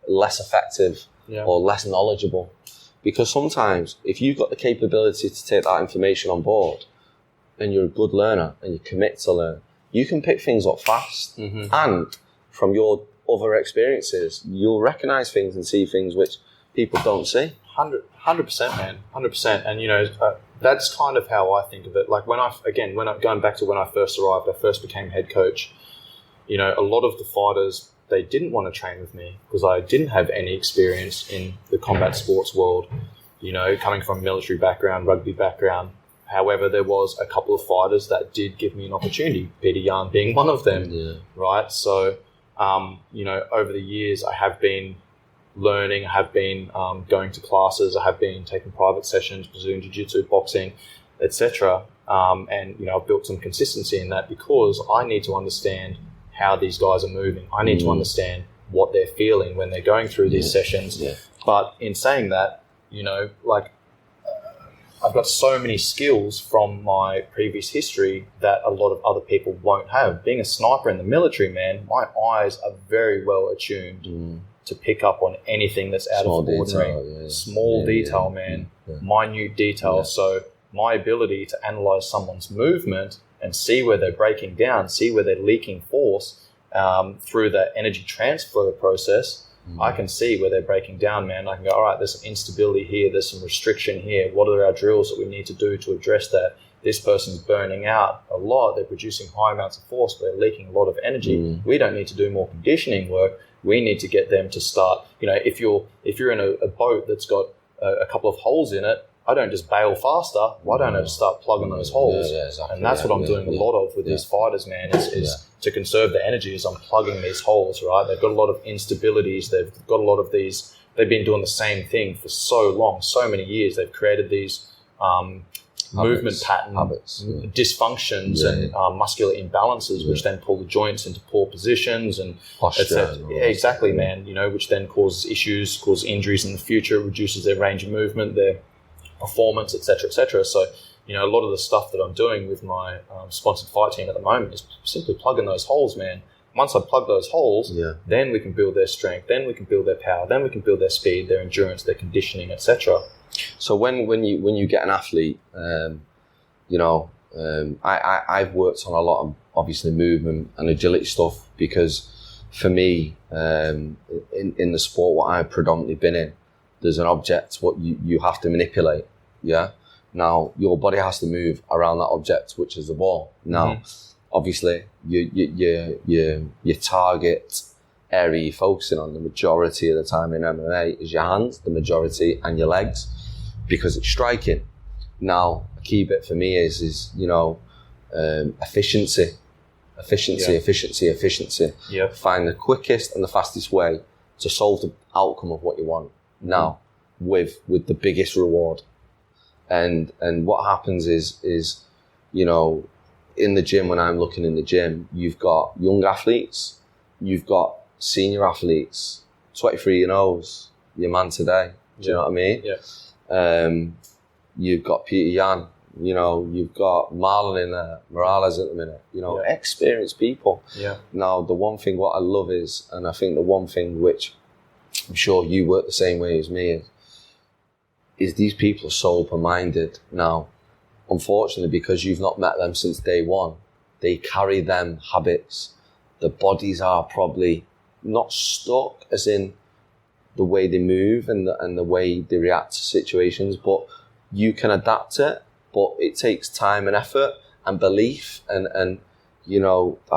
less effective or less knowledgeable. Because sometimes if you've got the capability to take that information on board and you're a good learner and you commit to learn, you can pick things up fast. Mm-hmm. And from your other experiences, you'll recognise things and see things which people don't see. 100%, man, 100%. And, you know, that's kind of how I think of it. Like when going back to when I first arrived, I first became head coach, you know, a lot of the fighters, they didn't want to train with me because I didn't have any experience in the combat sports world, you know, coming from military background, rugby background. However, there was a couple of fighters that did give me an opportunity, Peter Yan being one of them, right? So, you know, over the years, I have been learning, I have been going to classes, I have been taking private sessions, Brazilian Jiu-Jitsu, boxing, etc. And, you know, I've built some consistency in that because I need to understand how these guys are moving. I need to understand what they're feeling when they're going through these sessions. Yeah. But in saying that, you know, like I've got so many skills from my previous history that a lot of other people won't have. Being a sniper in the military, man, my eyes are very well attuned to pick up on anything that's out of the ordinary. Small detail, man. Minute detail. Yeah. So my ability to analyze someone's movement and see where they're breaking down, see where they're leaking force through the energy transfer process, I can see where they're breaking down, man. I can go, all right, there's some instability here, there's some restriction here. What are our drills that we need to do to address that? This person's burning out a lot. They're producing high amounts of force, but they're leaking a lot of energy. We don't need to do more conditioning work. We need to get them to start, you know, if you're in a boat that's got a couple of holes in it, I don't just bail faster. Why don't I just start plugging those holes? Exactly. And that's what I'm doing a lot of with these fighters, man, is to conserve the energy is I'm plugging these holes, right? They've got a lot of instabilities. They've got a lot of these, they've been doing the same thing for so long, so many years. They've created these movement pattern habits, dysfunctions and muscular imbalances, which then pull the joints into poor positions and posture. Exactly, man. Which then causes issues, causes injuries in the future, reduces their range of movement, their performance, etc., etc. So, a lot of the stuff that I'm doing with my sponsored fight team at the moment is simply plugging those holes, man. Once I plug those holes, then we can build their strength, then we can build their power, then we can build their speed, their endurance, their conditioning, etc. So when you get an athlete, I've worked on a lot of obviously movement and agility stuff, because for me, in the sport what I've predominantly been in, there's an object what you have to manipulate. Yeah. Now your body has to move around that object, which is the ball. Now, obviously, your target area you're focusing on the majority of the time in MMA is your hands, the majority, and your legs, because it's striking. Now, a key bit for me is efficiency. Yeah. Find the quickest and the fastest way to solve the outcome of what you want. Now, with the biggest reward. And what happens is in the gym, when I'm looking in the gym, you've got young athletes, you've got senior athletes, 23 and O's, your man today. Do you know what I mean? Yeah. You've got Peter Yan, you've got Marlon in there, Morales at the minute, experienced people. Yeah. Now, the one thing what I love is, and I think the one thing which I'm sure you work the same way as me is these people are so open-minded. Now, unfortunately, because you've not met them since day one, they carry them habits. The bodies are probably not stuck, as in the way they move and the way they react to situations, but you can adapt it. But it takes time and effort and belief, and I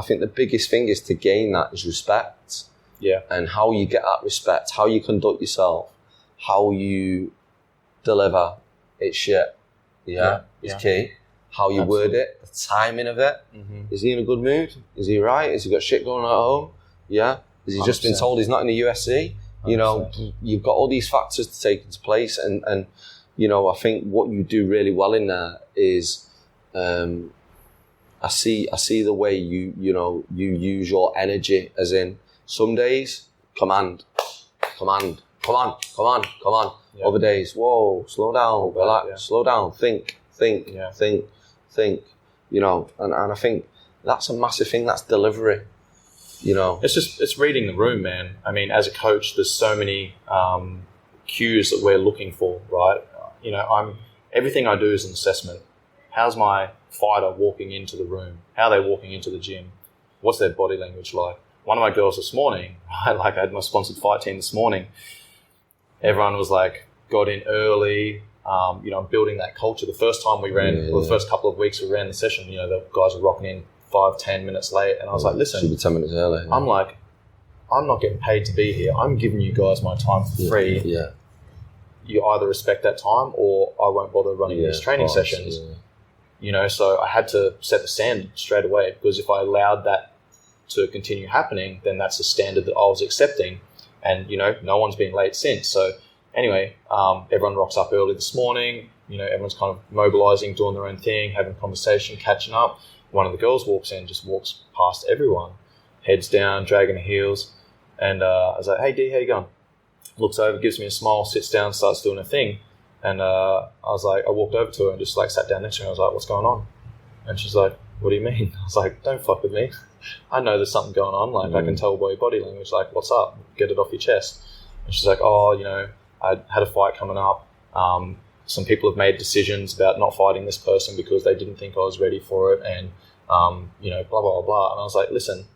think the biggest thing is to gain that is respect. Yeah. And how you get that respect, how you conduct yourself, how you deliver, it's shit. It's key. How you word it, the timing of it. Is he in a good mood? Is he right? Has he got shit going on at home? Yeah. Has he just been told he's not in the UFC? 100%. You've got all these factors to take into place, and I think what you do really well in there is I see the way you use your energy, as in some days command. Yeah. Other days, whoa, slow down, relax, slow down, think. And I think that's a massive thing. That's delivery. It's reading the room, man. I mean, as a coach, there's so many cues that we're looking for, right? Everything I do is an assessment. How's my fighter walking into the room? How are they walking into the gym? What's their body language like? One of my girls this morning, I had my sponsored fight team this morning. Everyone was got in early, building that culture. The first time we ran, the first couple of weeks we ran the session, the guys were rocking in 5-10 minutes late, and I was listen, should be 10 minutes early. Yeah. I'm not getting paid to be here. I'm giving you guys my time for free. Yeah. You either respect that time, or I won't bother running these training sessions. Yeah. So I had to set the standard straight away, because if I allowed that to continue happening, then that's the standard that I was accepting, and no one's been late since. So anyway, everyone rocks up early this morning. Everyone's kind of mobilizing, doing their own thing, having conversation, catching up. One of the girls walks in, just walks past everyone, heads down, dragging her heels, and I was like, "Hey D, how you going?" Looks over, gives me a smile, sits down, starts doing her thing, and I walked over to her and just sat down next to her. I was like, "What's going on?" And she's like, "What do you mean?" I was like, "Don't fuck with me. I know there's something going on. I can tell by your body language. What's up? Get it off your chest." And she's like, "Oh, I had a fight coming up. Some people have made decisions about not fighting this person because they didn't think I was ready for it, and blah blah blah." And I was like, "Listen,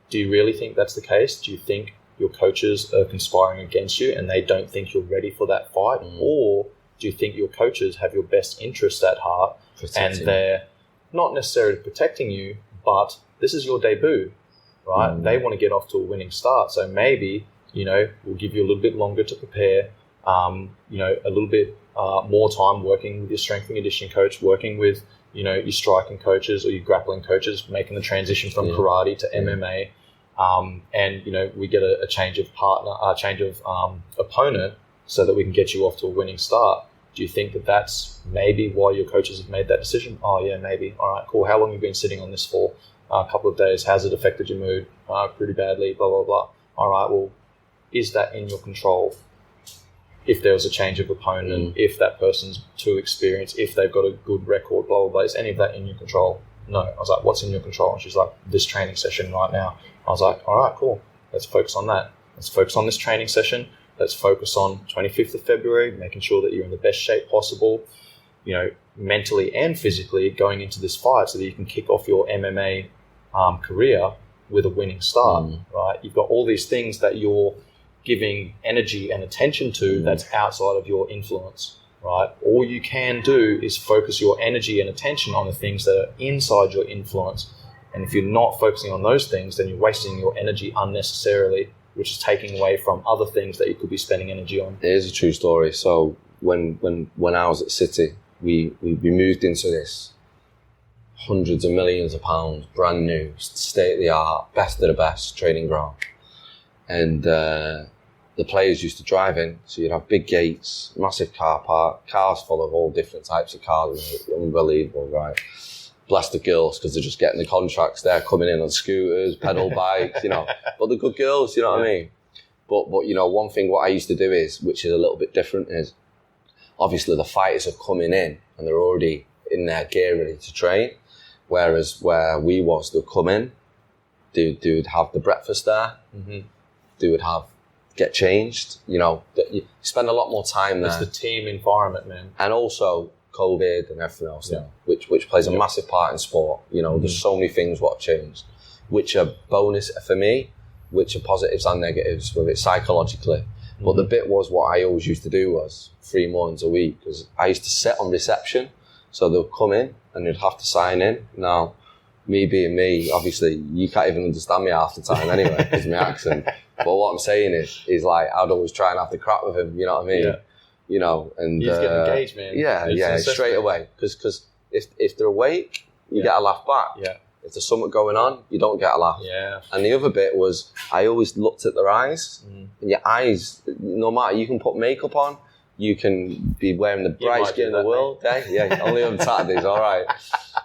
do you really think that's the case? Do you think your coaches are conspiring against you and they don't think you're ready for that fight, or do you think your coaches have your best interests at heart and they're not necessarily protecting you, but this is your debut, right? They want to get off to a winning start, so maybe we'll give you a little bit longer to prepare, a little bit more time working with your strength and conditioning coach, working with your striking coaches or your grappling coaches, making the transition from karate to MMA, and we get a change of partner, a change of opponent, so that we can get you off to a winning start. Do you think that that's maybe why your coaches have made that decision? Oh, yeah, maybe. All right, cool. How long have you been sitting on this for? A couple of days. Has it affected your mood? Pretty badly, blah, blah, blah. All right, well, is that in your control? If there was a change of opponent, if that person's too experienced, if they've got a good record, blah, blah, blah, is any of that in your control? No. I was like, what's in your control? And she's like, this training session right now. I was like, all right, cool. Let's focus on that. Let's focus on this training session. Let's focus on 25th of February, making sure that you're in the best shape possible, mentally and physically going into this fight so that you can kick off your MMA career with a winning start, right? You've got all these things that you're giving energy and attention to that's outside of your influence, right? All you can do is focus your energy and attention on the things that are inside your influence. And if you're not focusing on those things, then you're wasting your energy unnecessarily, which is taking away from other things that you could be spending energy on. It is a true story. So when I was at City, we moved into this hundreds of millions of pounds, brand new, state of the art, best of the best training ground. And the players used to drive in, so you'd have big gates, massive car park, cars full of all different types of cars. Unbelievable, right? Bless the girls, because they're just getting the contracts. They're coming in on scooters, pedal bikes, but they're good girls, you know what I mean? But one thing what I used to do is, which is a little bit different, is obviously the fighters are coming in and they're already in their gear ready to train. Whereas where we was, they'd come in, they would have the breakfast there, they would get changed, you spend a lot more time there. It's the team environment, man. And also COVID and everything else now, which plays a massive part in sport. There's so many things what have changed, which are bonus for me, which are positives and negatives with it psychologically. But the bit was what I always used to do was 3 mornings a week, because I used to sit on reception. So they'll come in and they'd have to sign in. Now, me being me, obviously, you can't even understand me half the time anyway, because of my accent. But what I'm saying is like, I'd always try and have the crap with him, you know what I mean? Yeah. And you just get engaged, man. Yeah, straight away. Because if they're awake, you get a laugh back. Yeah. If there's something going on, you don't get a laugh. Yeah. And the other bit was, I always looked at their eyes. And your eyes, no matter, you can put makeup on, you can be wearing the brightest skin in the world. Yeah, only on Saturdays, all right.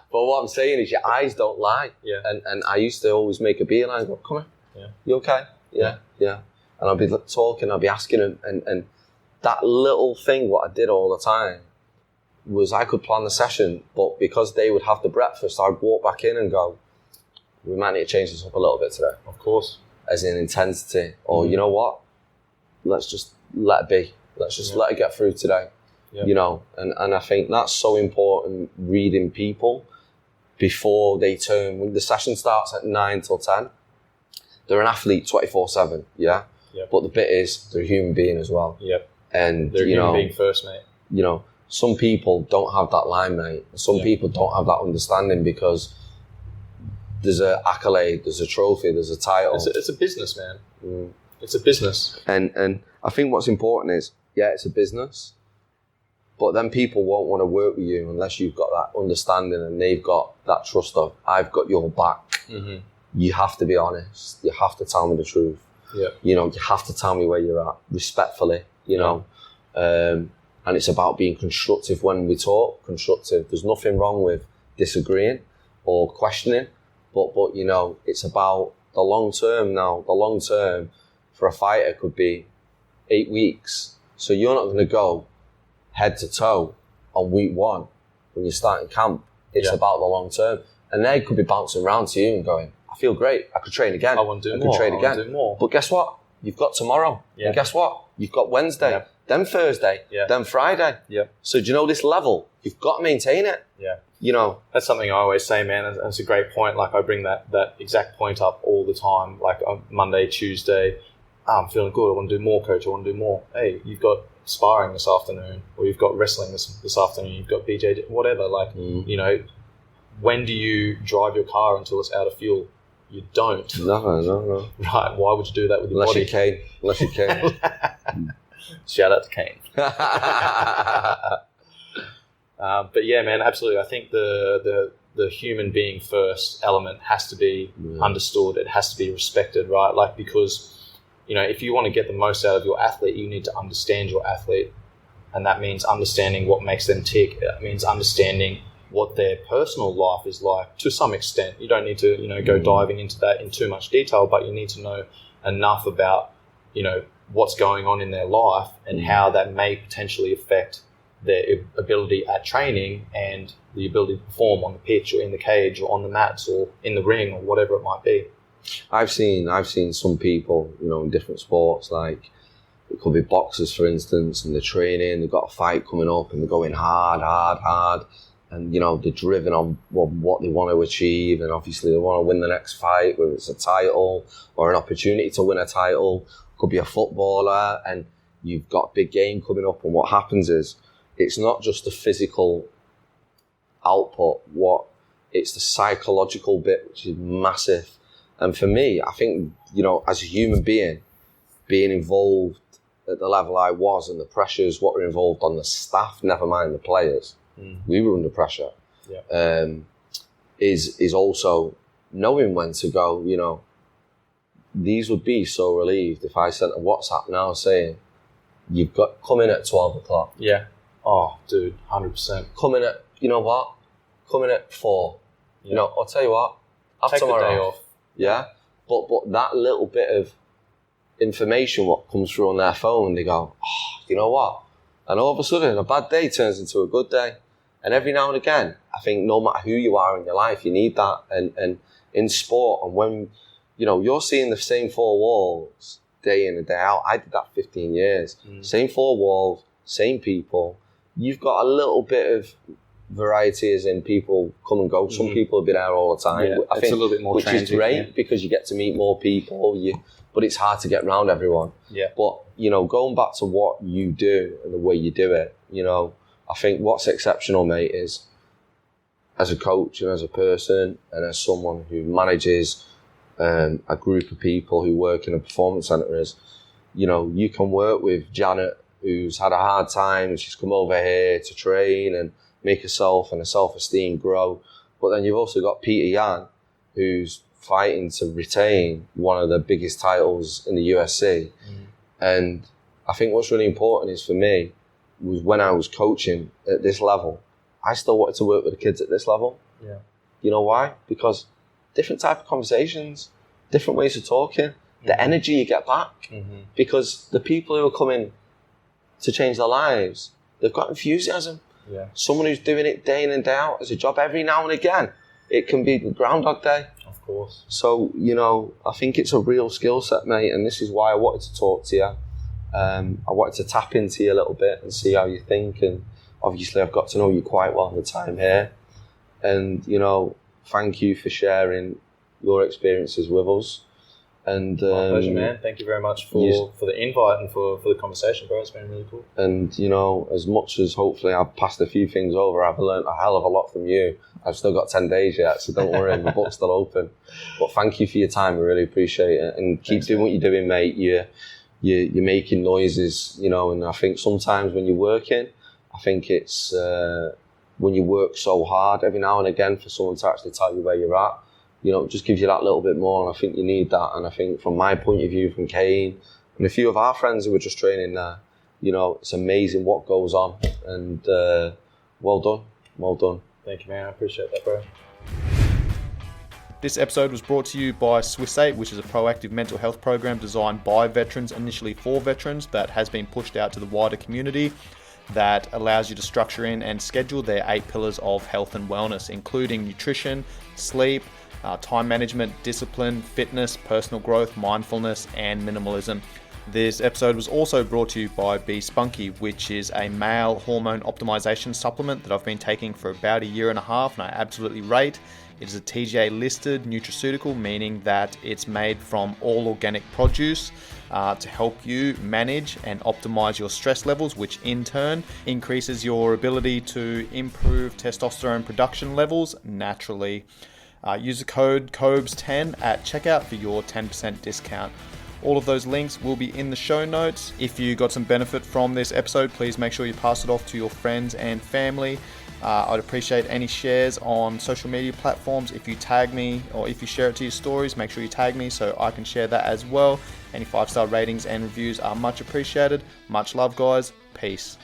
But what I'm saying is your eyes don't lie. Yeah. And I used to always make a beeline and go, come here. Yeah. You okay? Yeah. And I'll be talking, I'll be asking him. And that little thing, what I did all the time, was I could plan the session, but because they would have the breakfast, I'd walk back in and go, we might need to change this up a little bit today. Of course. As in intensity. Or you know what? Let's just let it be. Let's just let it get through today. Yeah. And I think that's so important, reading people before they turn. When the session starts at 9 till 10, they're an athlete 24/7, yeah? Yep. But the bit is, they're a human being as well. Yep. And, they're a human being first, mate. Some people don't have that limelight. Some people don't have that understanding because there's an accolade, there's a trophy, there's a title. It's a business, man. It's a business. And I think what's important is, it's a business, but then people won't want to work with you unless you've got that understanding and they've got that trust of, I've got your back. You have to be honest. You have to tell me the truth. Yeah. You have to tell me where you're at, respectfully, and it's about being constructive when we talk, constructive. There's nothing wrong with disagreeing or questioning, but it's about the long term now. The long term for a fighter could be 8 weeks. So you're not going to go head to toe on week 1 when you're starting camp. It's about the long term. And they could be bouncing around to you and going, I feel great. I could train again. I want to do more. Train again. I want to do more. But guess what? You've got tomorrow. Yeah. And guess what? You've got Wednesday, then Thursday, then Friday. Yeah. So do you know this level? You've got to maintain it. Yeah. That's something I always say, man. And it's a great point. Like I bring that exact point up all the time. Like on Monday, Tuesday, I'm feeling good. I want to do more, coach. I want to do more. Hey, you've got sparring this afternoon, or you've got wrestling this afternoon. You've got BJJ, whatever. Like, when do you drive your car until it's out of fuel? You don't. No. Right. Why would you do that with your body? Unless you can. Shout out to Kane. But yeah, man, absolutely. I think the human being first element has to be understood. It has to be respected, right? Like, because, if you want to get the most out of your athlete, you need to understand your athlete. And that means understanding what makes them tick. That means understanding what their personal life is like to some extent. You don't need to, go diving into that in too much detail, but you need to know enough about, what's going on in their life and how that may potentially affect their ability at training and the ability to perform on the pitch or in the cage or on the mats or in the ring or whatever it might be. I've seen some people, in different sports, like it could be boxers, for instance, and they're training, they've got a fight coming up and they're going hard. And, they're driven on what they want to achieve. And obviously they want to win the next fight, whether it's a title or an opportunity to win a title. Could be a footballer, and you've got a big game coming up. And what happens is, it's not just the physical output, it's the psychological bit, which is massive. And for me, I think, as a human being involved at the level I was and the pressures, what were involved on the staff, never mind the players, we were under pressure, is also knowing when to go, these would be so relieved if I sent a WhatsApp now saying, you've got, come in at 12 o'clock. Yeah. Oh, dude, 100%. Come in at, come in at 4. Yeah. I'll tell you what, have take tomorrow the day off. Yeah. But that little bit of information, what comes through on their phone, they go, oh, you know what? And all of a sudden, a bad day turns into a good day. And every now and again, I think no matter who you are in your life, you need that. And in sport, and when, you're seeing the same 4 walls day in and day out. I did that 15 years. Same 4 walls, same people. You've got a little bit of variety as in people come and go. Some people will be there all the time. Yeah, I think, a little bit more which is great because you get to meet more people. But it's hard to get around everyone. Yeah. But, going back to what you do and the way you do it, I think what's exceptional, mate, is as a coach and as a person and as someone who manages a group of people who work in a performance centre is, you can work with Janet, who's had a hard time and she's come over here to train and make herself and her self-esteem grow. But then you've also got Peter Yan, who's fighting to retain one of the biggest titles in the UFC. And I think what's really important is for me was when I was coaching at this level, I still wanted to work with the kids at this level. Yeah. You know why? Because different type of conversations, different ways of talking, the energy you get back. Because the people who are coming to change their lives, they've got enthusiasm. Yeah. Someone who's doing it day in and day out as a job every now and again. It can be Groundhog Day. Of course. So, I think it's a real skill set, mate, and this is why I wanted to talk to you. I wanted to tap into you a little bit and see how you think, and obviously I've got to know you quite well in the time here. And, thank you for sharing your experiences with us. And my pleasure, man. Thank you very much for the invite and for the conversation, bro. It's been really cool. And, as much as hopefully I've passed a few things over, I've learned a hell of a lot from you. I've still got 10 days yet, so don't worry, the book's still open. But thank you for your time. I really appreciate it. And keep doing what you're doing, mate. You're making noises, and I think sometimes when you're working, I think it's when you work so hard every now and again for someone to actually tell you where you're at, it just gives you that little bit more, and I think you need that. And I think from my point of view, from Kane and a few of our friends who were just training there, it's amazing what goes on. And well done. Thank you, man. I appreciate that, bro. This episode was brought to you by Swiss 8, which is a proactive mental health program designed by veterans, initially for veterans, that has been pushed out to the wider community, that allows you to structure in and schedule their 8 pillars of health and wellness, including nutrition, sleep, time management, discipline, fitness, personal growth, mindfulness, and minimalism. This episode was also brought to you by Be Spunky, which is a male hormone optimization supplement that I've been taking for about a year and a half, and I absolutely rate. It is a TGA listed nutraceutical, meaning that it's made from all organic produce to help you manage and optimize your stress levels, which in turn increases your ability to improve testosterone production levels naturally. Use the code COBES10 at checkout for your 10% discount. All of those links will be in the show notes. If you got some benefit from this episode, please make sure you pass it off to your friends and family. I'd appreciate any shares on social media platforms. If you tag me or if you share it to your stories, make sure you tag me so I can share that as well. Any 5-star ratings and reviews are much appreciated. Much love, guys. Peace.